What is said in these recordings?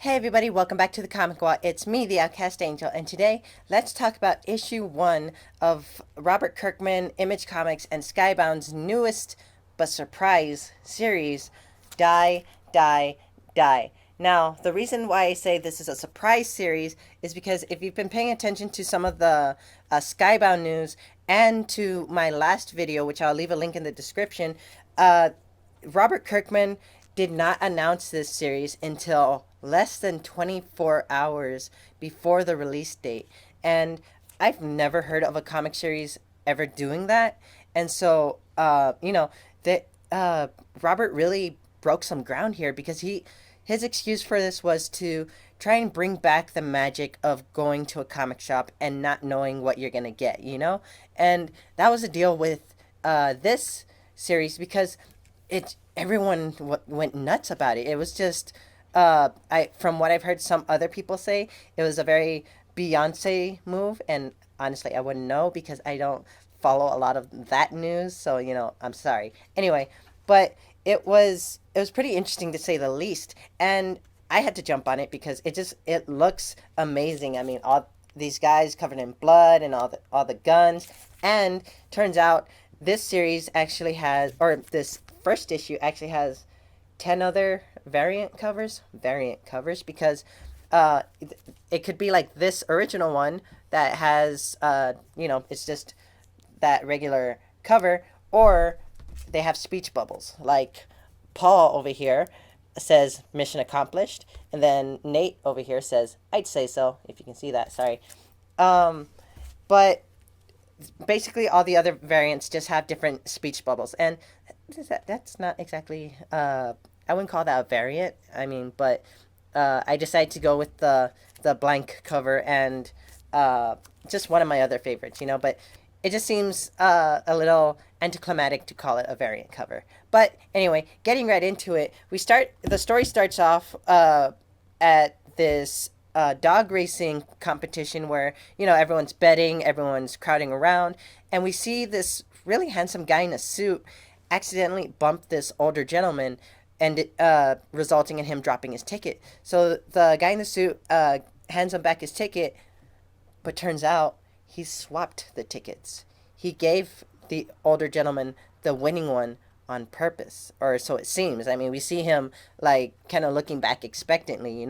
Hey everybody, welcome back to the Comic Wall. It's me, the Outcast Angel, and today let's talk about issue 1 of Robert Kirkman, Image Comics, and Skybound's newest but surprise series, Die, Die, Die. Now, the reason why I say this is a surprise series is because if you've been paying attention to some of the Skybound news and to my last video, which I'll leave a link in the description, uh, Robert Kirkman did not announce this series until less than 24 hours before the release date. And I've never heard of a comic series ever doing that. And so, that Robert really broke some ground here because his excuse for this was to try and bring back the magic of going to a comic shop and not knowing what you're gonna get, you know? And that was a deal with this series because everyone went nuts about it. It was just I from what I've heard some other people say, it was a very Beyonce move, and honestly, I wouldn't know because I don't follow a lot of that news. So I'm sorry. Anyway, but it was pretty interesting to say the least, and I had to jump on it because it looks amazing. I mean, all these guys covered in blood and all the guns, and turns out this series actually has, or this first issue actually has 10 other variant covers because uh it could be like this original one that has it's just that regular cover, or they have speech bubbles like Paul over here says mission accomplished, and then Nate over here says I'd say so, if you can see that. Sorry. But basically all the other variants just have different speech bubbles, and that's not exactly I wouldn't call that a variant. I mean, but I decided to go with the blank cover, and just one of my other favorites, but it just seems a little anticlimactic to call it a variant cover. But anyway, getting right into it, the story starts off at this dog racing competition where everyone's betting, everyone's crowding around, and we see this really handsome guy in a suit accidentally bump this older gentleman, and resulting in him dropping his ticket. So the guy in the suit hands him back his ticket, but turns out he swapped the tickets. He gave the older gentleman the winning one on purpose, or so it seems. I mean, we see him like kind of looking back expectantly.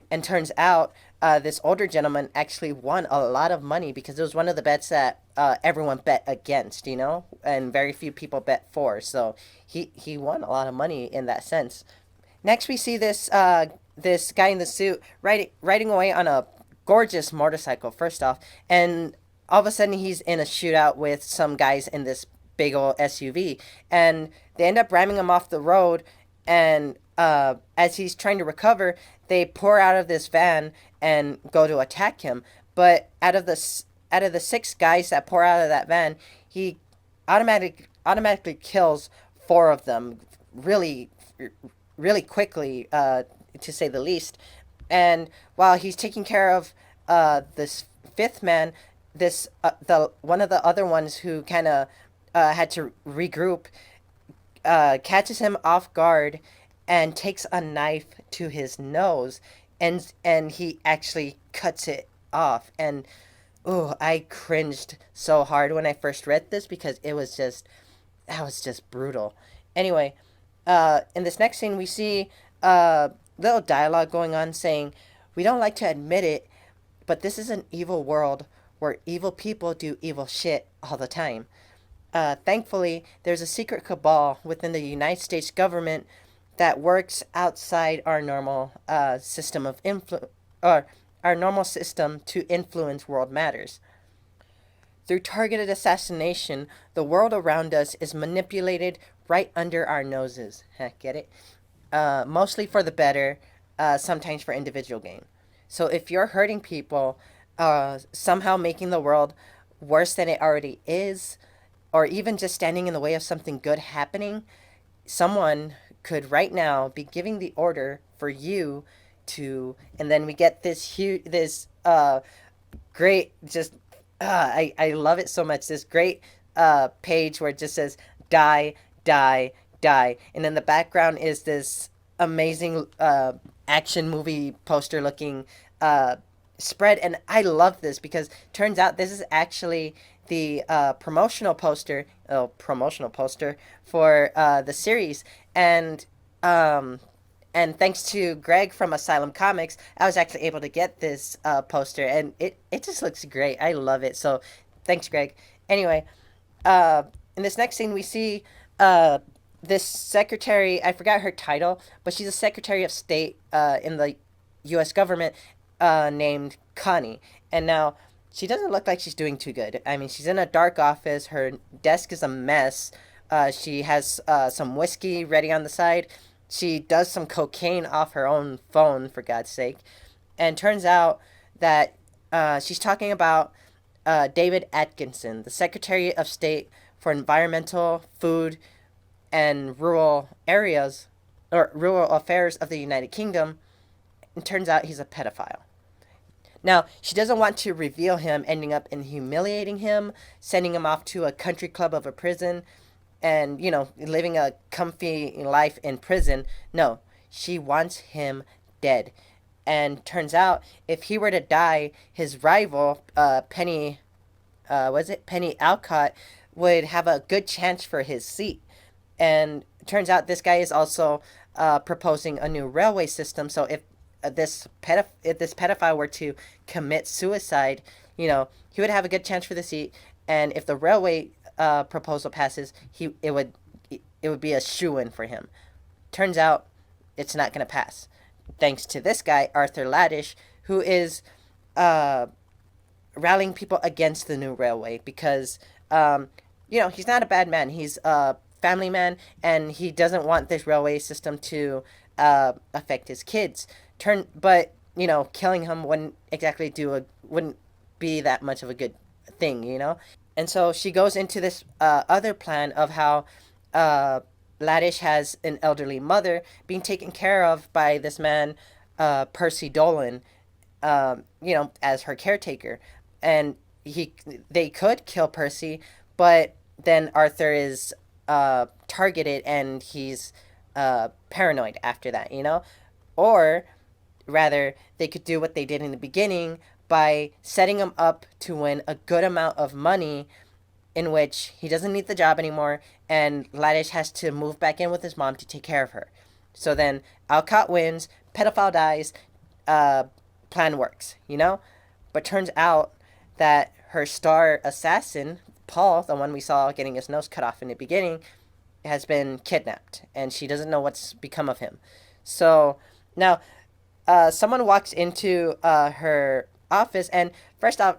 And turns out this older gentleman actually won a lot of money because it was one of the bets that everyone bet against, and very few people bet for. So he won a lot of money in that sense. Next, we see this guy in the suit riding away on a gorgeous motorcycle. First off, and all of a sudden he's in a shootout with some guys in this big old SUV, and they end up ramming him off the road. And as he's trying to recover, they pour out of this van and go to attack him. But out of the six guys that pour out of that van, he automatically kills four of them really really quickly, to say the least. And while he's taking care of this fifth man, this the one of the other ones who kind of had to regroup catches him off guard and takes a knife to his nose, and he actually cuts it off. And oh, I cringed so hard when I first read this because that was just brutal. Anyway, in this next scene we see little dialogue going on saying, "We don't like to admit it, but this is an evil world where evil people do evil shit all the time. Thankfully, there's a secret cabal within the United States government that works outside our normal system of or our normal system to influence world matters. Through targeted assassination, the world around us is manipulated right under our noses." Heck, get it? Mostly for the better, sometimes for individual gain. So if you're hurting people, somehow making the world worse than it already is, or even just standing in the way of something good happening, someone could right now be giving the order for you to, and then we get this great, just I love it so much, this great page where it just says die, die, die, and in the background is this amazing action movie poster looking uh, spread, and I love this because turns out this is actually the promotional poster for the series, and um, and thanks to Greg from Asylum Comics, I was actually able to get this poster, and it just looks great. I love it. So, thanks, Greg. Anyway, uh, in this next scene, we see uh, this secretary. I forgot her title, but she's a secretary of state in the U.S. government named Connie. And now she doesn't look like she's doing too good. I mean, she's in a dark office. Her desk is a mess. She has some whiskey ready on the side. She does some cocaine off her own phone, for God's sake. And turns out that she's talking about David Atkinson, the Secretary of State for Environmental, Food, and Rural Areas, or Rural Affairs of the United Kingdom. It turns out he's a pedophile. Now, she doesn't want to reveal him, ending up in humiliating him, sending him off to a country club of a prison, and, living a comfy life in prison. No, she wants him dead. And turns out, if he were to die, his rival, Penny Alcott, would have a good chance for his seat. And turns out this guy is also proposing a new railway system. So if this pedophile were to commit suicide, he would have a good chance for the seat. And if the railway proposal passes, it would be a shoo-in for him. Turns out, it's not going to pass, thanks to this guy Arthur Laddish, who is uh, rallying people against the new railway because he's not a bad man. He's a family man, and he doesn't want this railway system to affect his kids. But killing him wouldn't be that much of a good thing. And so she goes into this other plan of how Laddish has an elderly mother being taken care of by this man, Percy Dolan, as her caretaker. And they could kill Percy, but then Arthur is targeted and he's paranoid after that. Or rather, they could do what they did in the beginning by setting him up to win a good amount of money in which he doesn't need the job anymore, and Laddish has to move back in with his mom to take care of her. So then Alcott wins, pedophile dies, plan works. But turns out that her star assassin, Paul, the one we saw getting his nose cut off in the beginning, has been kidnapped, and she doesn't know what's become of him. So now, someone walks into her office, and first off,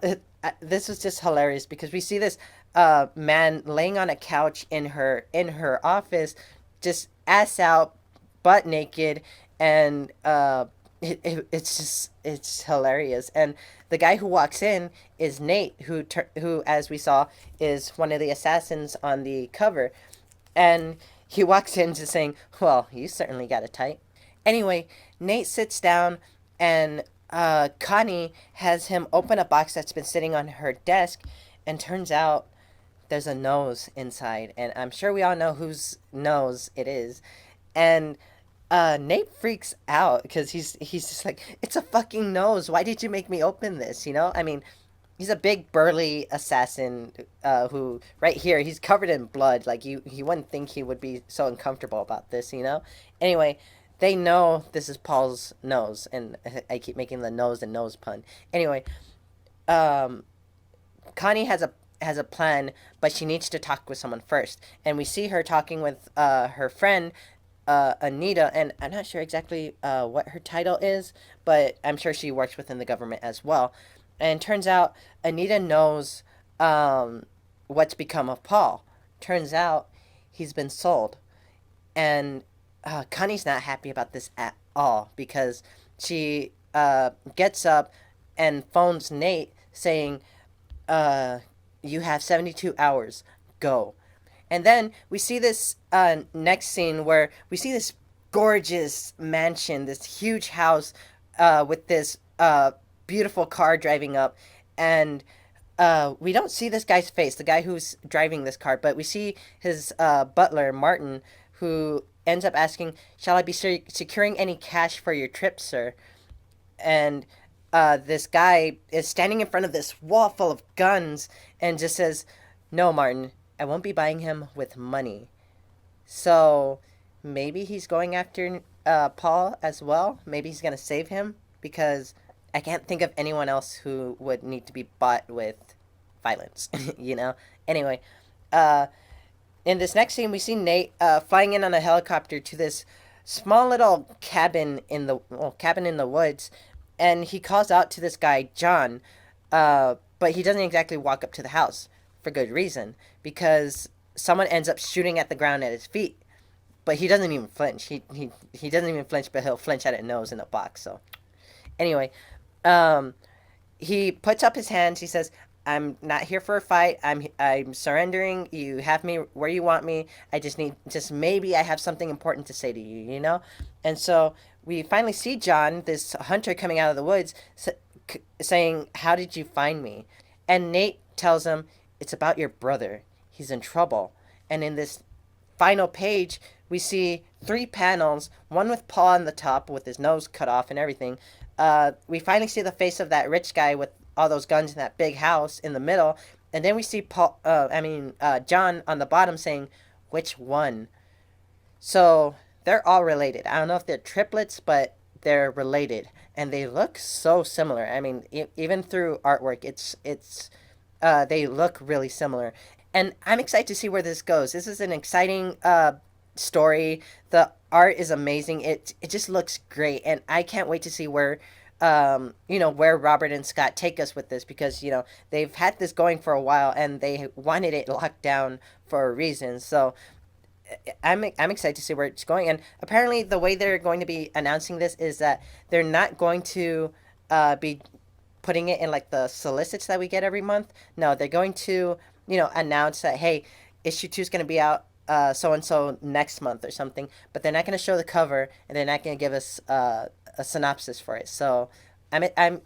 this was just hilarious because we see this man laying on a couch in her office, just ass out, butt naked, and it's hilarious. And the guy who walks in is Nate, who as we saw is one of the assassins on the cover, and he walks in just saying, "Well, you certainly got it tight." Anyway, Nate sits down, and Connie has him open a box that's been sitting on her desk, and turns out there's a nose inside, and I'm sure we all know whose nose it is. And Nate freaks out because he's just like, it's a fucking nose. Why did you make me open this? I mean, he's a big burly assassin who right here he's covered in blood. Like he wouldn't think he would be so uncomfortable about this. Anyway, they know this is Paul's nose, and I keep making the nose and nose pun. Anyway, um, Connie has a plan, but she needs to talk with someone first. And we see her talking with her friend Anita, and I'm not sure exactly what her title is, but I'm sure she works within the government as well. And turns out Anita knows what's become of Paul. Turns out he's been sold, and Connie's not happy about this at all because she gets up and phones Nate saying, you have 72 hours, go. And then we see this next scene where we see this gorgeous mansion, this huge house with this beautiful car driving up. And we don't see this guy's face, the guy who's driving this car, but we see his butler, Martin, who ends up asking, "Shall I be securing any cash for your trip, sir?" And this guy is standing in front of this wall full of guns and just says, "No, Martin, I won't be buying him with money." So maybe he's going after Paul as well. Maybe he's gonna save him because I can't think of anyone else who would need to be bought with violence. you know. Anyway, uh, in this next scene, we see Nate flying in on a helicopter to this small little cabin in the woods, and he calls out to this guy John, but he doesn't exactly walk up to the house for good reason because someone ends up shooting at the ground at his feet, but he doesn't even flinch. He doesn't even flinch, but he'll flinch at it nose in a box. So anyway, um, he puts up his hands. He says, "I'm not here for a fight. I'm surrendering. You have me where you want me. I just maybe I have something important to say to you, you know?" And so we finally see John, this hunter coming out of the woods, saying, "How did you find me?" And Nate tells him, "It's about your brother. He's in trouble." And in this final page, we see 3 panels, one with Paul on the top with his nose cut off and everything. We finally see the face of that rich guy with all those guns in that big house in the middle, and then we see John on the bottom saying, "Which one?" So they're all related. I don't know if they're triplets, but they're related, and they look so similar. I mean, even through artwork, they look really similar, and I'm excited to see where this goes. This is an exciting story. The art is amazing. It just looks great, and I can't wait to see where where Robert and Scott take us with this because they've had this going for a while and they wanted it locked down for a reason. So I'm excited to see where it's going. And apparently, the way they're going to be announcing this is that they're not going to be putting it in like the solicits that we get every month. No, they're going to announce that, hey, issue 2 is going to be out so and so next month or something, but they're not going to show the cover and they're not going to give us a synopsis for it. So I'm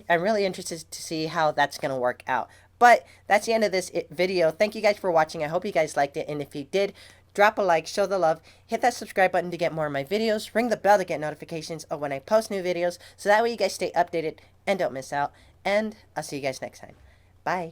really interested to see how that's going to work out. But that's the end of this video. Thank you guys for watching. I hope you guys liked it, and if you did, drop a like, show the love, hit that subscribe button to get more of my videos, ring the bell to get notifications of when I post new videos, so that way you guys stay updated and don't miss out. And I'll see you guys next time. Bye.